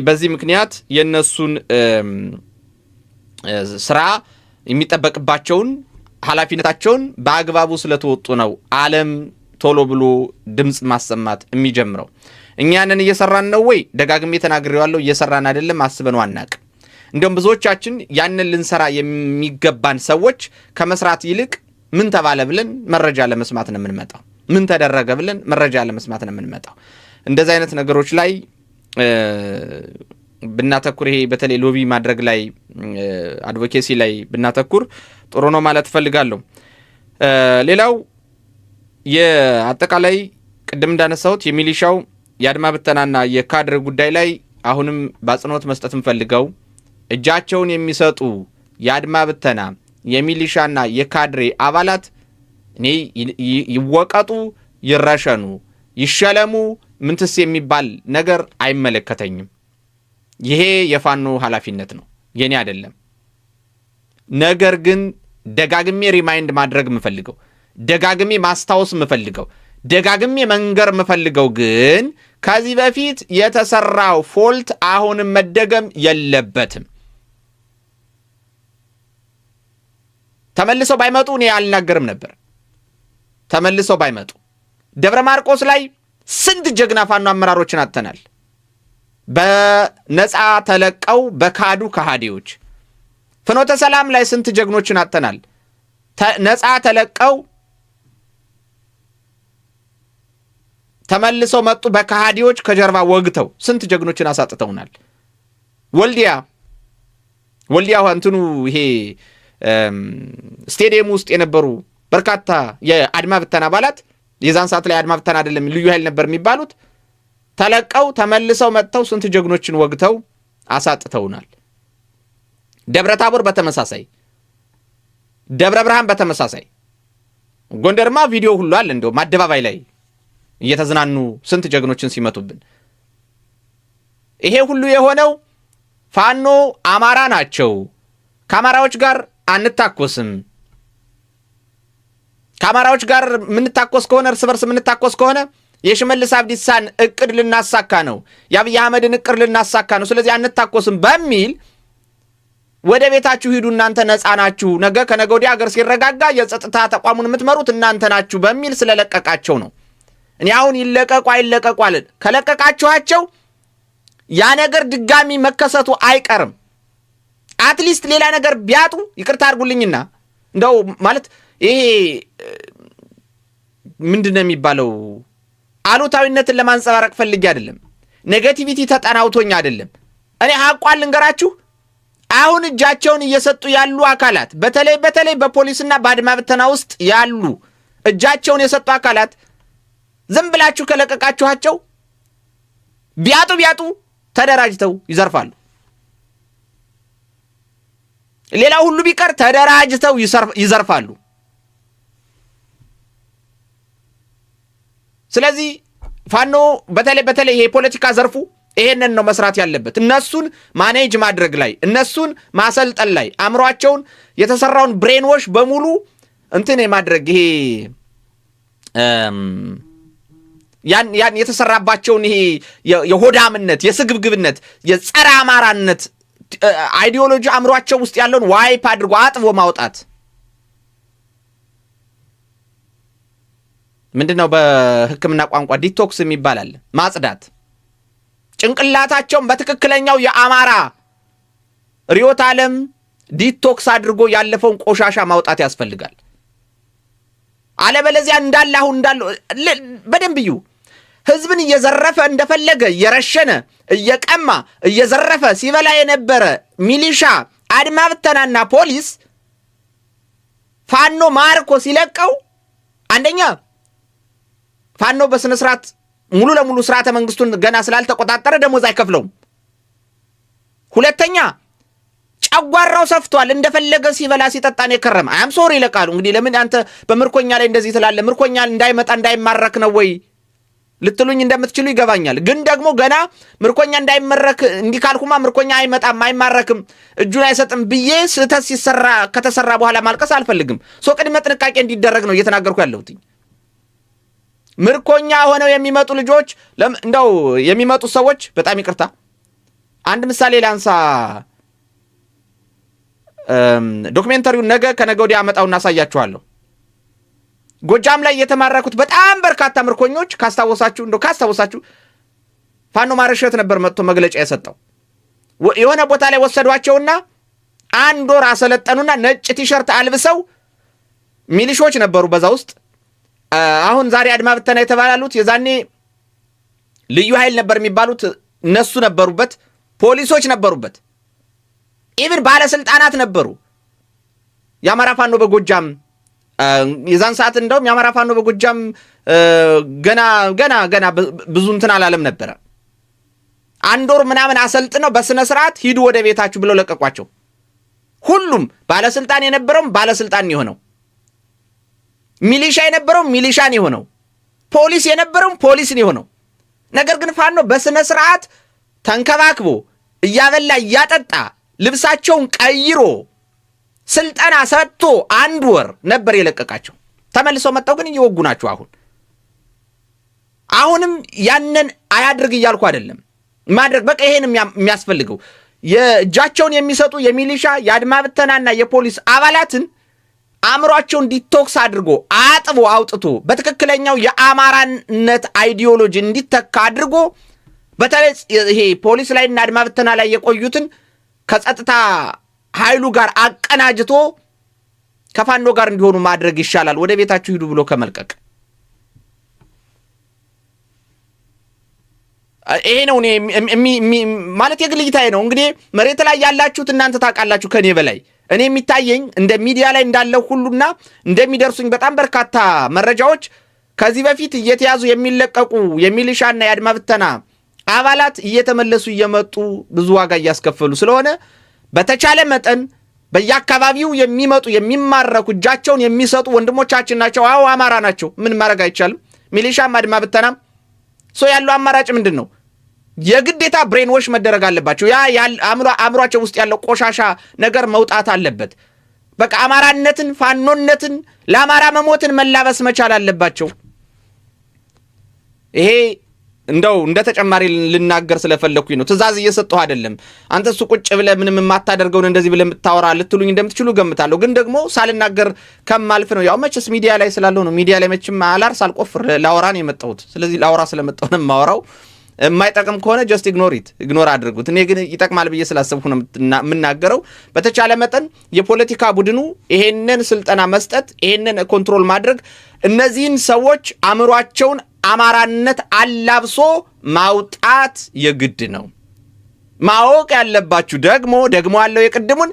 [SPEAKER 1] በዚህ ምክንያት የነሱን ስራ የሚጠበቅባቸውን ኃላፊነታቸውን በአግባቡ ስለተወጡ ነው ዓለም ቶሎ ብሎ ድምጽ ማሰማት የሚጀምረው። እኛንን እየሰራን ነው ወይ? ደጋግሜ ተናግሬዋለሁ። እየሰራን አይደለም፣ አስበነው አናቅ። እንደውም ብዙዎቻችን ያንን ልንሰራ የሚገባን ሰዎች ከመስራት ይልቅ ምን ተባለ ብለን መረጃ ለመስማት ነው የምንመጣው። ምን ተደረገ ብለን መረጃ ለመስማት ነው የምንመጣው። እንደዚህ አይነት ነገሮች ላይ ብናተኩር ይሄ በተለይ ሎቢ ማድረግ ላይ አድቮኬሲ ላይ ብናተኩር ጥሩ ነው ማለት ፈልጋለሁ። ሌላው የአጠቃላይ ቅድም እንዳነሳሁት የሚሊሻው የአድማ ብተናና የካድሬ ጉዳይ ላይ አሁንም በአጽንኦት መስጠት እንፈልገው እጃቸውን የሚሰጡ የአድማ ብተና የሚሊሻና የካድሬ አባላት እኔ ይወቀጡ፣ ይረሸኑ፣ ይሸለሙ ምንትስ የሚባል ነገር አይመለከተኝም። ይሄ የፋኖ ኃላፊነት ነው፣ የኔ አይደለም። ነገር ግን ደጋግሜ ሪማይንድ ማድረግ የምፈልገው ደጋግሜ ማስታወስ የምፈልገው ደጋግሜ መንገር የምፈልገው ግን ከዚህ በፊት የተሰራው ፎልት አሁንም መደገም የለበትም። ተመልሰው ባይመጡ እኔ አልናገርም ነበር። ተመልሰው ባይመጡ ደብረ ማርቆስ ላይ ስንት ጀግና ፋኖ አመራሮችን አጥተናል። በነፃ ተለቀው በካዱ ከሃዲዎች። ፍኖተ ሰላም ላይ ስንት ጀግኖችን አጥተናል። ነፃ ተለቀው ተመልሰው መጡ በከሃዲዎች ከጀርባ ወግተው ስንት ጀግኖችን አሳጥተውናል። ወልዲያ እንትኑ ይሄ ስቴዲየም ውስጥ የነበሩ በርካታ የአድማ ብተና አባላት የዛን ሰዓት ላይ አድማ ብተና አይደለም ልዩ ኃይል ነበር የሚባሉት ተለቀው ተመልሰው መጥተው ስንት ጀግኖችን ወግተው አሳጥተውናል። ደብረ ታቦር በተመሳሳይ፣ ደብረ ብርሃን በተመሳሳይ፣ ጎንደርማ ቪዲዮ ሁሉ አለ እንደው አደባባይ ላይ እየተዝናኑ ስንት ጀግኖችን ሲመቱብን። ይሄ ሁሉ የሆነው ፋኖ አማራ ናቸው፣ ከአማራዎች ጋር አንታኮስም፣ ከአማራዎች ጋር ምንታኮስ ከሆነ እርስ በርስ ምንታኮስ ከሆነ የሽመልስ አብዲሳን እቅድ ልናሳካ ነው፣ የአብይ አህመድን እቅድ ልናሳካ ነው፣ ስለዚህ አንታኮስም በሚል ወደ ቤታችሁ ሂዱ፣ እናንተ ነፃ ናችሁ፣ ነገ ከነገ ወዲያ ሀገር ሲረጋጋ የጸጥታ ተቋሙን የምትመሩት እናንተ ናችሁ በሚል ስለለቀቃቸው ነው። እኔ አሁን ይለቀቁ አይለቀቁ አለን። ከለቀቃችኋቸው ያ ነገር ድጋሚ መከሰቱ አይቀርም። አትሊስት ሌላ ነገር ቢያጡ ይቅርታ አድርጉልኝና እንደው ማለት ይሄ ምንድነው የሚባለው አሉታዊነትን ለማንጸባረቅ ፈልጌ አይደለም፣ ኔጌቲቪቲ ተጠናውቶኝ አይደለም። እኔ ሐቋን ልንገራችሁ፣ አሁን እጃቸውን እየሰጡ ያሉ አካላት በተለይ በፖሊስና በአድማ ብተና ውስጥ ያሉ እጃቸውን የሰጡ አካላት ዝም ብላችሁ ከለቀቃችኋቸው ቢያጡ ተደራጅተው ይዘርፋሉ። ሌላው ሁሉ ቢቀር ተደራጅተው ይዘርፋሉ። ስለዚህ ፋኖ በተለይ ይሄ ፖለቲካ ዘርፉ ይሄንን ነው መስራት ያለበት። እነሱን ማኔጅ ማድረግ ላይ፣ እነሱን ማሰልጠን ላይ፣ አእምሯቸውን የተሰራውን ብሬን ዎሽ በሙሉ እንትን የማድረግ ይሄ ያን የተሰራባቸውን ይሄ የሆዳምነት፣ የስግብግብነት፣ የጸረ አማራነት አይዲዮሎጂ አእምሯቸው ውስጥ ያለውን ዋይፕ አድርጎ አጥቦ ማውጣት ምንድነው በሕክምና ቋንቋ ዲቶክስ የሚባል አለ። ማጽዳት፣ ጭንቅላታቸውን በትክክለኛው የአማራ ሪዮት ዓለም ዲቶክስ አድርጎ ያለፈውን ቆሻሻ ማውጣት ያስፈልጋል። አለበለዚያ እንዳላሁ በደንብ እዩ። ህዝብን እየዘረፈ እንደፈለገ እየረሸነ እየቀማ እየዘረፈ ሲበላ የነበረ ሚሊሻ፣ አድማ ብተናና ፖሊስ ፋኖ ማርኮ ሲለቀው አንደኛ ፋኖ በስነ ስርዓት ሙሉ ለሙሉ ስርዓተ መንግስቱን ገና ስላልተቆጣጠረ ደሞዝ አይከፍለውም። ሁለተኛ ጨጓራው ሰፍቷል፣ እንደፈለገ ሲበላ ሲጠጣን የከረመ አም ሶሪ ይለቃሉ። እንግዲህ ለምን አንተ በምርኮኛ ላይ እንደዚህ ትላለህ? ምርኮኛ እንዳይመጣ እንዳይማረክ ነው ወይ ልትሉኝ እንደምትችሉ ይገባኛል። ግን ደግሞ ገና ምርኮኛ እንዳይመረክ እንዲካልኩማ ምርኮኛ አይመጣም አይማረክም እጁን አይሰጥም ብዬ ስህተት ከተሰራ በኋላ ማልቀስ አልፈልግም። ሶ ቅድመ ጥንቃቄ እንዲደረግ ነው እየተናገርኩ ያለሁት። ምርኮኛ ሆነው የሚመጡ ልጆች እንደው የሚመጡ ሰዎች በጣም ይቅርታ፣ አንድ ምሳሌ ላንሳ። ዶክሜንተሪውን ነገ ከነገ ወዲያ አመጣውና አሳያችኋለሁ። ጎጃም ላይ የተማረኩት በጣም በርካታ ምርኮኞች ካስታወሳችሁ ፋኖ ማረሸት ነበር መጥቶ መግለጫ የሰጠው። የሆነ ቦታ ላይ ወሰዷቸውና አንድ ወር አሰለጠኑና ነጭ ቲሸርት አልብሰው ሚሊሾች ነበሩ በዛ ውስጥ። አሁን ዛሬ አድማ ብተና የተባሉት የዛኔ ልዩ ኃይል ነበር የሚባሉት እነሱ ነበሩበት፣ ፖሊሶች ነበሩበት፣ ኢቭን ባለስልጣናት ነበሩ። የአማራ ፋኖ በጎጃም የዛን ሰዓት እንደውም የአማራ ፋኖ በጎጃም ገና ብዙ እንትን አላለም ነበረ። አንድ ወር ምናምን አሰልጥነው በስነ ስርዓት ሂዱ ወደ ቤታችሁ ብለው ለቀቋቸው። ሁሉም ባለስልጣን የነበረውም ባለስልጣን የሆነው፣ ሚሊሻ የነበረው ሚሊሻን የሆነው፣ ፖሊስ የነበረው ፖሊስን የሆነው። ነገር ግን ፋኖ በስነ ስርዓት ተንከባክቦ እያበላ እያጠጣ ልብሳቸውን ቀይሮ ስልጠና ሰጥቶ አንድ ወር ነበር የለቀቃቸው። ተመልሰው መጣው ግን እየወጉ ናቸው። አሁንም ያንን አያድርግ እያልኩ አይደለም። ማድረግ በቃ ይሄን የሚያስፈልገው የእጃቸውን የሚሰጡ የሚሊሻ የአድማ ብተናና የፖሊስ አባላትን አእምሯቸውን ዲቶክስ አድርጎ አጥቦ አውጥቶ በትክክለኛው የአማራነት አይዲዮሎጂ እንዲተካ አድርጎ በተለይ ይሄ ፖሊስ ላይና አድማ ብተና ላይ የቆዩትን ከጸጥታ ኃይሉ ጋር አቀናጅቶ ከፋኖ ጋር እንዲሆኑ ማድረግ ይሻላል፣ ወደ ቤታችሁ ሂዱ ብሎ ከመልቀቅ። ይሄ ነው ማለት የግል እይታዬ ነው። እንግዲህ መሬት ላይ ያላችሁት እናንተ ታውቃላችሁ ከኔ በላይ። እኔ የሚታየኝ እንደ ሚዲያ ላይ እንዳለው ሁሉና እንደሚደርሱኝ በጣም በርካታ መረጃዎች ከዚህ በፊት እየተያዙ የሚለቀቁ የሚሊሻና የአድማ ብተና አባላት እየተመለሱ እየመጡ ብዙ ዋጋ እያስከፈሉ ስለሆነ በተቻለ መጠን በየአካባቢው የሚመጡ የሚማረኩ እጃቸውን የሚሰጡ ወንድሞቻችን ናቸው። አዎ አማራ ናቸው። ምን ማድረግ አይቻልም። ሚሊሻም አድማ ብተናም ያለው አማራጭ ምንድን ነው? የግዴታ ብሬን ዎሽ መደረግ አለባቸው። ያ አእምሯቸው ውስጥ ያለው ቆሻሻ ነገር መውጣት አለበት። በቃ አማራነትን፣ ፋኖነትን፣ ለአማራ መሞትን መላበስ መቻል አለባቸው። ይሄ እንደው እንደ ተጨማሪ ልናገር ስለፈለኩኝ ነው። ትእዛዝ እየሰጠሁ አይደለም። አንተ እሱ ቁጭ ብለህ ምንም የማታደርገውን እንደዚህ ብለህ የምታወራ ልትሉኝ እንደምትችሉ ገምታለሁ። ግን ደግሞ ሳልናገር ከማልፍ ነው። ያው መቼስ ሚዲያ ላይ ስላለው ነው። ሚዲያ ላይ መቼም አላርስ አልቆፍር ላወራ ነው የመጣሁት። ስለዚህ ላወራ ስለመጣሁ ነው የማወራው። የማይጠቅም ከሆነ ጀስት ኢግኖር አድርጉት። እኔ ግን ይጠቅማል ብዬ ስላሰብኩ ነው የምናገረው። በተቻለ መጠን የፖለቲካ ቡድኑ ይሄንን ስልጠና መስጠት፣ ይሄንን ኮንትሮል ማድረግ፣ እነዚህን ሰዎች አእምሯቸውን አማራነት አላብሶ ማውጣት የግድ ነው። ማወቅ ያለባችሁ ደግሞ ያለው የቅድሙን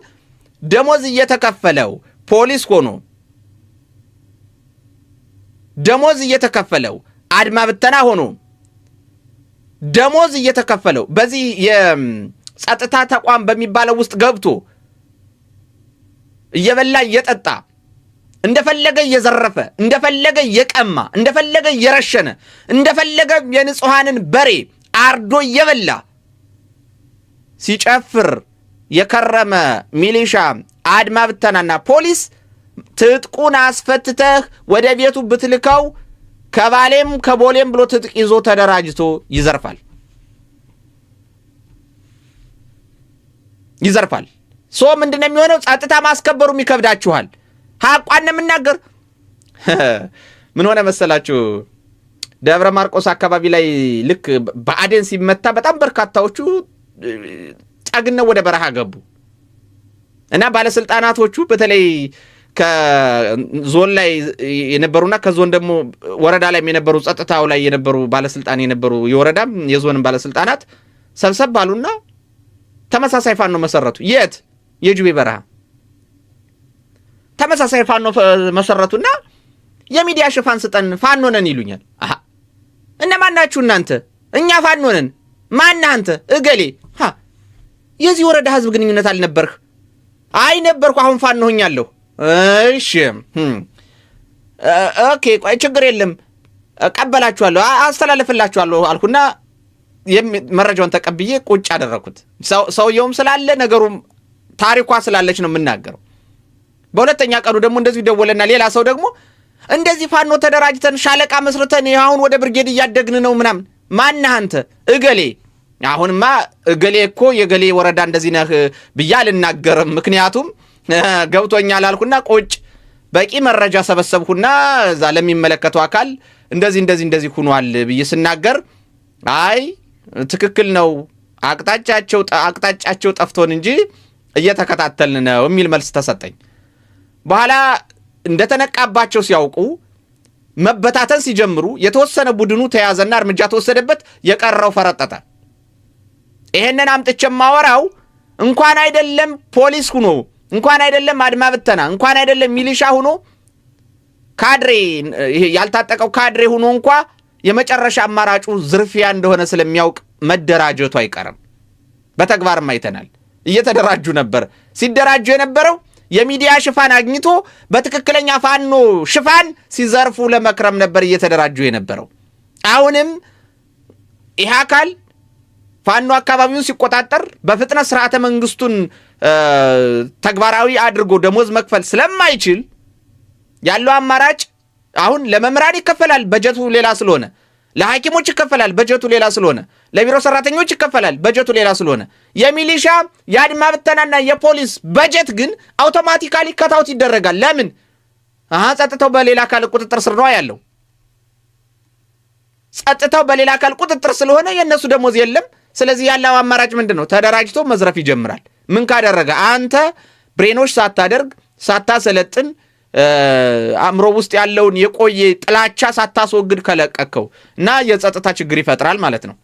[SPEAKER 1] ደሞዝ እየተከፈለው ፖሊስ ሆኖ ደሞዝ እየተከፈለው አድማ ብተና ሆኖ ደሞዝ እየተከፈለው በዚህ የጸጥታ ተቋም በሚባለው ውስጥ ገብቶ እየበላ እየጠጣ እንደፈለገ እየዘረፈ እንደፈለገ እየቀማ እንደፈለገ እየረሸነ እንደፈለገ የንጹሃንን በሬ አርዶ እየበላ ሲጨፍር የከረመ ሚሊሻ አድማ ብተናና ፖሊስ ትጥቁን አስፈትተህ ወደ ቤቱ ብትልከው ከባሌም ከቦሌም ብሎ ትጥቅ ይዞ ተደራጅቶ ይዘርፋል። ምንድነው የሚሆነው? ጸጥታ ማስከበሩም ይከብዳችኋል። ሐቋን የምናገር ምን ሆነ መሰላችሁ? ደብረ ማርቆስ አካባቢ ላይ ልክ በአዴን ሲመታ በጣም በርካታዎቹ ጫግነው ወደ በረሃ ገቡ እና ባለስልጣናቶቹ በተለይ ከዞን ላይ የነበሩና ከዞን ደግሞ ወረዳ ላይ የነበሩ ጸጥታው ላይ የነበሩ ባለስልጣን የነበሩ የወረዳም የዞንም ባለስልጣናት ሰብሰብ ባሉና ተመሳሳይ ፋኖ መሰረቱ። የት? የጁቤ በረሃ ተመሳሳይ ፋኖ መሰረቱና የሚዲያ ሽፋን ስጠን ፋኖ ነን ይሉኛል። እነማን ናችሁ እናንተ? እኛ ፋኖ ነን። ማን አንተ? እገሌ። የዚህ ወረዳ ህዝብ ግንኙነት አልነበርህ? አይ ነበርኩ፣ አሁን ፋኖ ሆኛለሁ። እሺ ኦኬ፣ ቆይ ችግር የለም ቀበላችኋለሁ፣ አስተላልፍላችኋለሁ አልኩና መረጃውን ተቀብዬ ቁጭ አደረኩት። ሰውየውም ስላለ ነገሩም ታሪኳ ስላለች ነው የምናገረው። በሁለተኛ ቀኑ ደግሞ እንደዚህ ደወለና ሌላ ሰው ደግሞ እንደዚህ ፋኖ ተደራጅተን ሻለቃ መስርተን አሁን ወደ ብርጌድ እያደግን ነው ምናምን። ማነህ አንተ? እገሌ። አሁንማ እገሌ እኮ የገሌ ወረዳ እንደዚህ ነህ ብዬ አልናገርም፣ ምክንያቱም ገብቶኛል አልኩና ቁጭ በቂ መረጃ ሰበሰብኩና እዛ ለሚመለከተው አካል እንደዚህ ሆኗል ብዬ ስናገር አይ ትክክል ነው አቅጣጫቸው ጠፍቶን እንጂ እየተከታተልን ነው የሚል መልስ ተሰጠኝ። በኋላ እንደተነቃባቸው ሲያውቁ መበታተን ሲጀምሩ የተወሰነ ቡድኑ ተያዘና እርምጃ ተወሰደበት፣ የቀረው ፈረጠጠ። ይሄንን አምጥቼ ማወራው እንኳን አይደለም ፖሊስ ሆኖ እንኳን አይደለም አድማ ብተና እንኳን አይደለም ሚሊሻ ሆኖ ካድሬ ያልታጠቀው ካድሬ ሆኖ እንኳን የመጨረሻ አማራጩ ዝርፊያ እንደሆነ ስለሚያውቅ መደራጀቱ አይቀርም። በተግባርም አይተናል። እየተደራጁ ነበር። ሲደራጁ የነበረው የሚዲያ ሽፋን አግኝቶ በትክክለኛ ፋኖ ሽፋን ሲዘርፉ ለመክረም ነበር እየተደራጁ የነበረው። አሁንም ይህ አካል ፋኖ አካባቢውን ሲቆጣጠር በፍጥነት ስርዓተ መንግስቱን ተግባራዊ አድርጎ ደሞዝ መክፈል ስለማይችል ያለው አማራጭ አሁን ለመምራን ይከፈላል፣ በጀቱ ሌላ ስለሆነ፣ ለሐኪሞች ይከፈላል፣ በጀቱ ሌላ ስለሆነ፣ ለቢሮ ሰራተኞች ይከፈላል፣ በጀቱ ሌላ ስለሆነ፣ የሚሊሻ የአድማ ብተናና የፖሊስ በጀት ግን አውቶማቲካሊ ከታውት ይደረጋል። ለምን? ጸጥታው በሌላ አካል ቁጥጥር ስር ነው ያለው። ጸጥታው በሌላ አካል ቁጥጥር ስለሆነ የነሱ ደሞዝ የለም። ስለዚህ ያለው አማራጭ ምንድነው? ተደራጅቶ መዝረፍ ይጀምራል። ምን ካደረገ? አንተ ብሬኖች ሳታደርግ ሳታሰለጥን አእምሮ ውስጥ ያለውን የቆየ ጥላቻ ሳታስወግድ ከለቀቀው እና የጸጥታ ችግር ይፈጥራል ማለት ነው።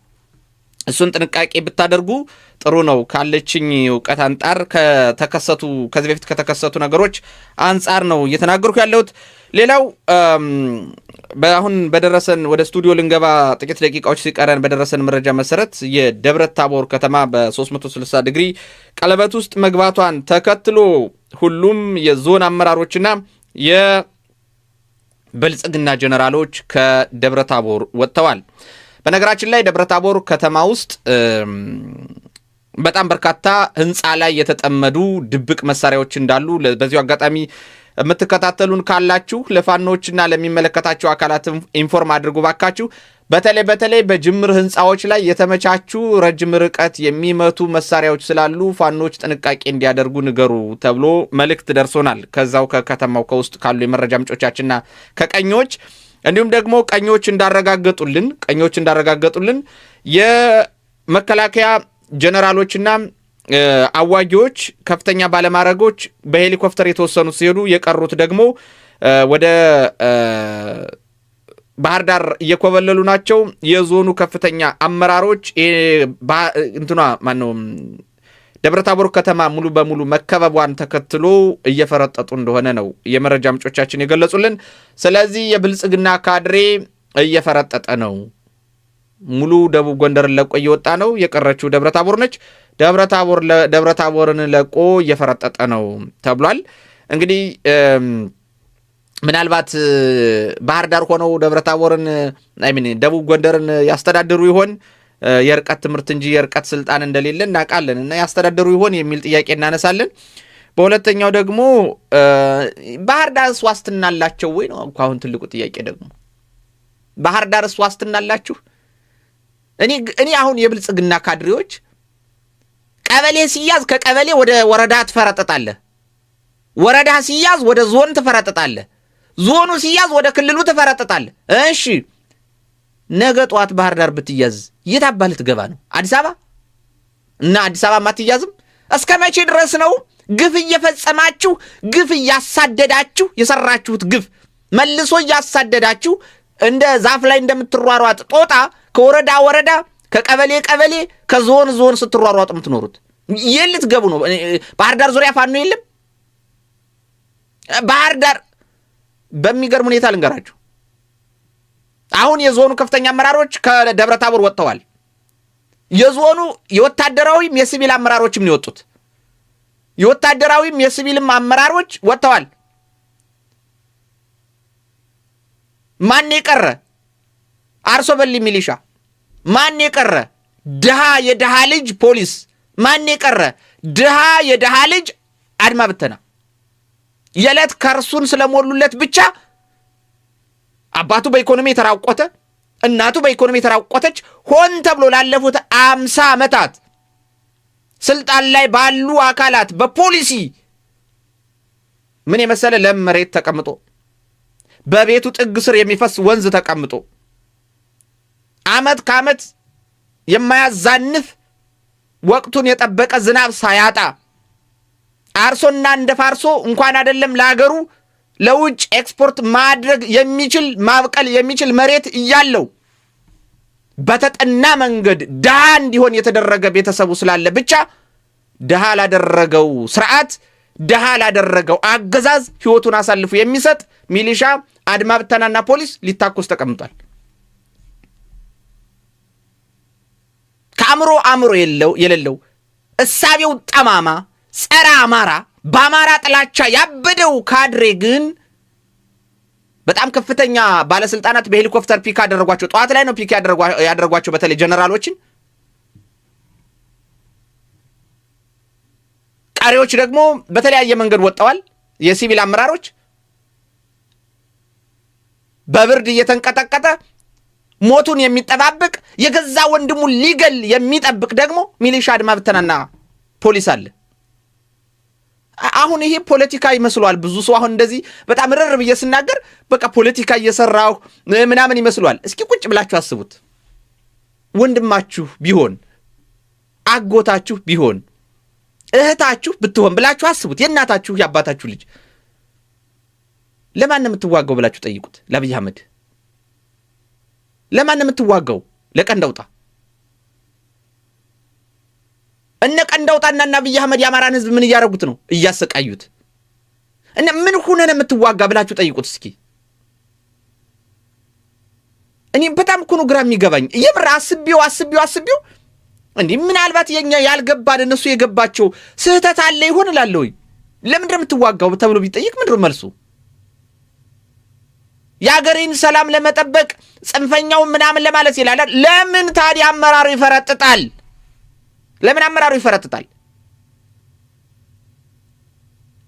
[SPEAKER 1] እሱን ጥንቃቄ ብታደርጉ ጥሩ ነው። ካለችኝ ዕውቀት አንጻር ከዚህ በፊት ከተከሰቱ ነገሮች አንጻር ነው እየተናገርኩ ያለሁት። ሌላው አሁን በደረሰን ወደ ስቱዲዮ ልንገባ ጥቂት ደቂቃዎች ሲቀረን በደረሰን መረጃ መሰረት የደብረ ታቦር ከተማ በ360 ዲግሪ ቀለበት ውስጥ መግባቷን ተከትሎ ሁሉም የዞን አመራሮችና የብልጽግና ጀነራሎች ከደብረ ታቦር ወጥተዋል። በነገራችን ላይ ደብረ ታቦር ከተማ ውስጥ በጣም በርካታ ህንፃ ላይ የተጠመዱ ድብቅ መሳሪያዎች እንዳሉ በዚሁ አጋጣሚ የምትከታተሉን ካላችሁ ለፋኖችና ለሚመለከታቸው አካላት ኢንፎርም አድርጉ ባካችሁ። በተለይ በጅምር ህንፃዎች ላይ የተመቻቹ ረጅም ርቀት የሚመቱ መሳሪያዎች ስላሉ ፋኖች ጥንቃቄ እንዲያደርጉ ንገሩ ተብሎ መልእክት ደርሶናል። ከዛው ከከተማው ከውስጥ ካሉ የመረጃ ምንጮቻችንና ከቀኞች እንዲሁም ደግሞ ቀኞች እንዳረጋገጡልን የመከላከያ ጀነራሎችና አዋጊዎች ከፍተኛ ባለማረጎች በሄሊኮፕተር የተወሰኑት ሲሄዱ የቀሩት ደግሞ ወደ ባህር ዳር እየኮበለሉ ናቸው። የዞኑ ከፍተኛ አመራሮች ደብረ ታቦር ከተማ ሙሉ በሙሉ መከበቧን ተከትሎ እየፈረጠጡ እንደሆነ ነው የመረጃ ምንጮቻችን የገለጹልን። ስለዚህ የብልጽግና ካድሬ እየፈረጠጠ ነው። ሙሉ ደቡብ ጎንደርን ለቆ እየወጣ ነው። የቀረችው ደብረ ታቦር ነች። ደብረ ታቦርን ለቆ እየፈረጠጠ ነው ተብሏል። እንግዲህ ምናልባት ባህር ዳር ሆነው ደብረ ታቦርን ደቡብ ጎንደርን ያስተዳድሩ ይሆን? የርቀት ትምህርት እንጂ የርቀት ስልጣን እንደሌለ እናውቃለን እና ያስተዳድሩ ይሆን የሚል ጥያቄ እናነሳለን። በሁለተኛው ደግሞ ባህር ዳርስ ዋስትና አላቸው ወይ ነው አሁን ትልቁ ጥያቄ። ደግሞ ባህር ዳርስ ዋስትና አላችሁ? እኔ አሁን የብልጽግና ካድሬዎች ቀበሌ ሲያዝ ከቀበሌ ወደ ወረዳ ትፈረጥጣለህ፣ ወረዳ ሲያዝ ወደ ዞን ትፈረጥጣለህ፣ ዞኑ ሲያዝ ወደ ክልሉ ትፈረጥጣለህ። እሺ ነገ ጠዋት ባህር ዳር ብትያዝ የት አባህ ልትገባ ነው? አዲስ አበባ እና አዲስ አበባ ማትያዝም? እስከ መቼ ድረስ ነው ግፍ እየፈጸማችሁ ግፍ እያሳደዳችሁ የሰራችሁት ግፍ መልሶ እያሳደዳችሁ እንደ ዛፍ ላይ እንደምትሯሯጥ ጦጣ ከወረዳ ወረዳ ከቀበሌ ቀበሌ ከዞን ዞን ስትሯሯጥ የምትኖሩት? የት ልትገቡ ነው? ባህር ዳር ዙሪያ ፋኖ የለም? ባህር ዳር በሚገርም ሁኔታ ልንገራችሁ፣ አሁን የዞኑ ከፍተኛ አመራሮች ከደብረ ታቦር ወጥተዋል። የዞኑ የወታደራዊም የሲቪል አመራሮችም ነው የወጡት። የወታደራዊም የሲቪልም አመራሮች ወጥተዋል። ማን የቀረ? አርሶ በሊ ሚሊሻ። ማን የቀረ? ድሃ የድሃ ልጅ ፖሊስ። ማን የቀረ? ድሃ የድሃ ልጅ አድማ ብተና። የዕለት ከርሱን ስለሞሉለት ብቻ አባቱ በኢኮኖሚ የተራቆተ እናቱ በኢኮኖሚ የተራቆተች ሆን ተብሎ ላለፉት 50 ዓመታት ስልጣን ላይ ባሉ አካላት በፖሊሲ ምን የመሰለ ለም መሬት ተቀምጦ በቤቱ ጥግ ስር የሚፈስ ወንዝ ተቀምጦ ዓመት ከዓመት የማያዛንፍ ወቅቱን የጠበቀ ዝናብ ሳያጣ አርሶና እንደ ፋርሶ እንኳን አይደለም ለሀገሩ ለውጭ ኤክስፖርት ማድረግ የሚችል ማብቀል የሚችል መሬት እያለው በተጠና መንገድ ድሃ እንዲሆን የተደረገ ቤተሰቡ ስላለ ብቻ ድሃ ላደረገው ስርዓት ድሃ ላደረገው አገዛዝ ህይወቱን አሳልፎ የሚሰጥ ሚሊሻ አድማ ብተናና ፖሊስ ሊታኮስ ተቀምጧል። ከአእምሮ የሌለው እሳቤው ጠማማ ጸረ አማራ በአማራ ጥላቻ ያበደው ካድሬ ግን በጣም ከፍተኛ ባለስልጣናት በሄሊኮፕተር ፒክ ያደረጓቸው ጧት ላይ ነው ፒክ ያደረጓቸው በተለይ ጀነራሎችን። ቀሪዎች ደግሞ በተለያየ መንገድ ወጣዋል። የሲቪል አመራሮች በብርድ እየተንቀጠቀጠ ሞቱን የሚጠባበቅ የገዛ ወንድሙን ሊገል የሚጠብቅ ደግሞ ሚሊሻ አድማ ብተናና ፖሊስ አለ። አሁን ይሄ ፖለቲካ ይመስሏል። ብዙ ሰው አሁን እንደዚህ በጣም ረርብ እየስናገር በቃ ፖለቲካ እየሰራው ምናምን ይመስሏል። እስኪ ቁጭ ብላችሁ አስቡት። ወንድማችሁ ቢሆን አጎታችሁ ቢሆን እህታችሁ ብትሆን ብላችሁ አስቡት። የእናታችሁ የአባታችሁ ልጅ ለማን ነው የምትዋጋው ብላችሁ ጠይቁት። ለአብይ አህመድ ለማን ነው የምትዋጋው? ለቀንዳውጣ እነ ቀንዳውጣና አብይ አህመድ የአማራን ህዝብ ምን እያደረጉት ነው? እያሰቃዩት። እነ ምን ሆነን የምትዋጋ ብላችሁ ጠይቁት እስኪ። እኔ በጣም እኮ ነው ግራ የሚገባኝ። የምር አስቢው እንዴ ምናልባት የኛ ያልገባን እነሱ የገባቸው ስህተት አለ ይሆን እላለሁ። ለምን እንደምትዋጋው ተብሎ ቢጠይቅ ምንድነው መልሱ? የአገሬን ሰላም ለመጠበቅ ጽንፈኛው ምናምን ለማለት ይላል። ለምን ታዲያ አመራሩ ይፈረጥጣል? ለምን አመራሩ ይፈረጥጣል?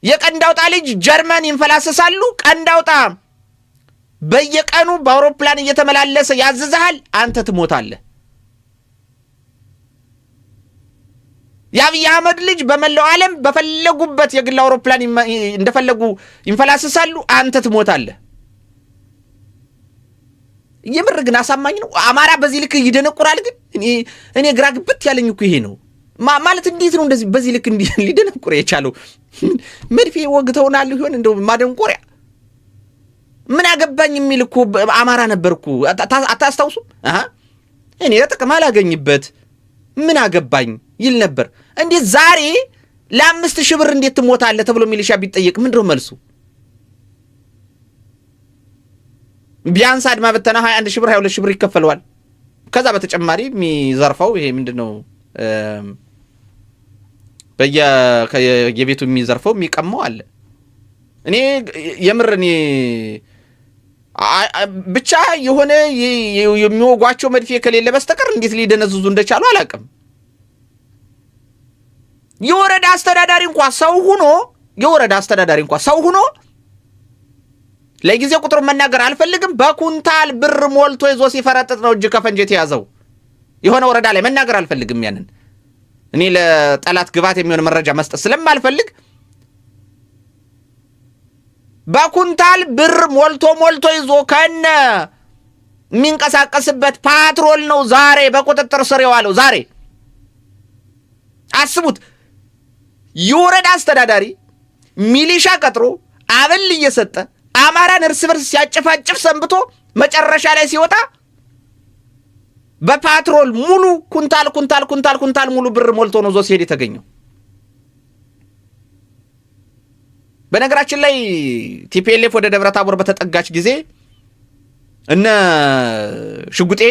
[SPEAKER 1] የቀንዳውጣ ልጅ ጀርመን ይንፈላሰሳሉ። ቀንዳውጣ በየቀኑ በአውሮፕላን እየተመላለሰ ያዝዛል። አንተ ትሞታለህ። የአብይ አህመድ ልጅ በመላው ዓለም በፈለጉበት የግል አውሮፕላን እንደፈለጉ ይንፈላሰሳሉ። አንተ ትሞታለህ። የምር ግን አሳማኝ ነው? አማራ በዚህ ልክ ይደነቁራል? ግን እኔ ግራ ግብት ያለኝ እኮ ይሄ ነው ማለት። እንዴት ነው እንደዚህ በዚህ ልክ ሊደነቁር የቻለው? መድፌ ወግተውናል ይሆን እንደው ማደንቆሪያ? ምን አገባኝ የሚል እኮ አማራ ነበርኩ። አታስታውሱም? እኔ ለጥቅም አላገኝበት ምን አገባኝ ይል ነበር። እንዴት ዛሬ ለ5,000 ብር እንዴት ትሞታለህ ተብሎ ሚሊሻ ቢጠየቅ ምንድነው መልሱ? ቢያንስ አድማ በተና 21,000 ብር 22,000 ብር ይከፈለዋል። ከዛ በተጨማሪ የሚዘርፈው ይሄ ምንድነው የቤቱ የሚዘርፈው የሚቀመው አለ። እኔ የምር ብቻ የሆነ የሚወጓቸው መድፌ ከሌለ በስተቀር እንዴት ሊደነዝዙ እንደቻሉ አላውቅም። የወረዳ አስተዳዳሪ እንኳን ሰው ሆኖ ለጊዜው ቁጥሩን መናገር አልፈልግም። በኩንታል ብር ሞልቶ ይዞ ሲፈረጥጥ ነው እጅ ከፈንጅ የተያዘው። የሆነ ወረዳ ላይ መናገር አልፈልግም። ያንን እኔ ለጠላት ግባት የሚሆን መረጃ መስጠት ስለማልፈልግ በኩንታል ብር ሞልቶ ይዞ ከነ የሚንቀሳቀስበት ፓትሮል ነው ዛሬ በቁጥጥር ስር የዋለው። ዛሬ አስቡት። የወረዳ አስተዳዳሪ ሚሊሻ ቀጥሮ አበል እየሰጠ አማራን እርስ በርስ ሲያጨፋጭፍ ሰንብቶ መጨረሻ ላይ ሲወጣ በፓትሮል ሙሉ ኩንታል ሙሉ ብር ሞልቶ ነው ዞ ሲሄድ የተገኘው። በነገራችን ላይ ቲፒኤልኤፍ ወደ ደብረ ታቦር በተጠጋች ጊዜ እነ ሽጉጤ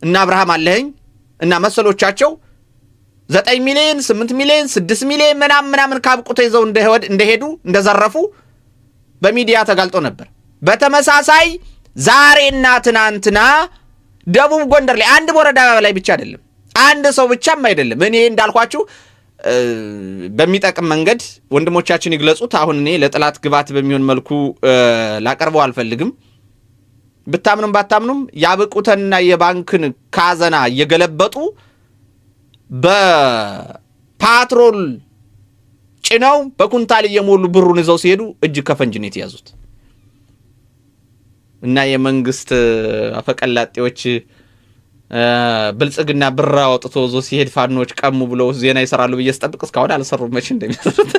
[SPEAKER 1] እና አብርሃም አለኸኝ እና መሰሎቻቸው 9 ሚሊዮን 8 ሚሊዮን 6 ሚሊዮን ምናምን ካብቁተ ይዘው እንደሄዱ እንደዘረፉ በሚዲያ ተጋልጦ ነበር። በተመሳሳይ ዛሬና ትናንትና ደቡብ ጎንደር ላይ አንድ ወረዳ ላይ ብቻ አይደለም፣ አንድ ሰው ብቻም አይደለም። እኔ እንዳልኳችሁ በሚጠቅም መንገድ ወንድሞቻችን ይግለጹት። አሁን እኔ ለጥላት ግባት በሚሆን መልኩ ላቀርበው አልፈልግም። ብታምኑም ባታምኑም ያብቁተና የባንክን ካዘና እየገለበጡ በፓትሮል ጭነው በኩንታል እየሞሉ ብሩን ይዘው ሲሄዱ እጅ ከፈንጅ ነው የተያዙት። እና የመንግስት አፈቀላጤዎች ብልጽግና ብር አውጥቶ ዞ ሲሄድ ፋኖች ቀሙ ብለው ዜና ይሰራሉ ብዬ ስጠብቅ እስካሁን አልሰሩም። መቼ እንደሚሰሩት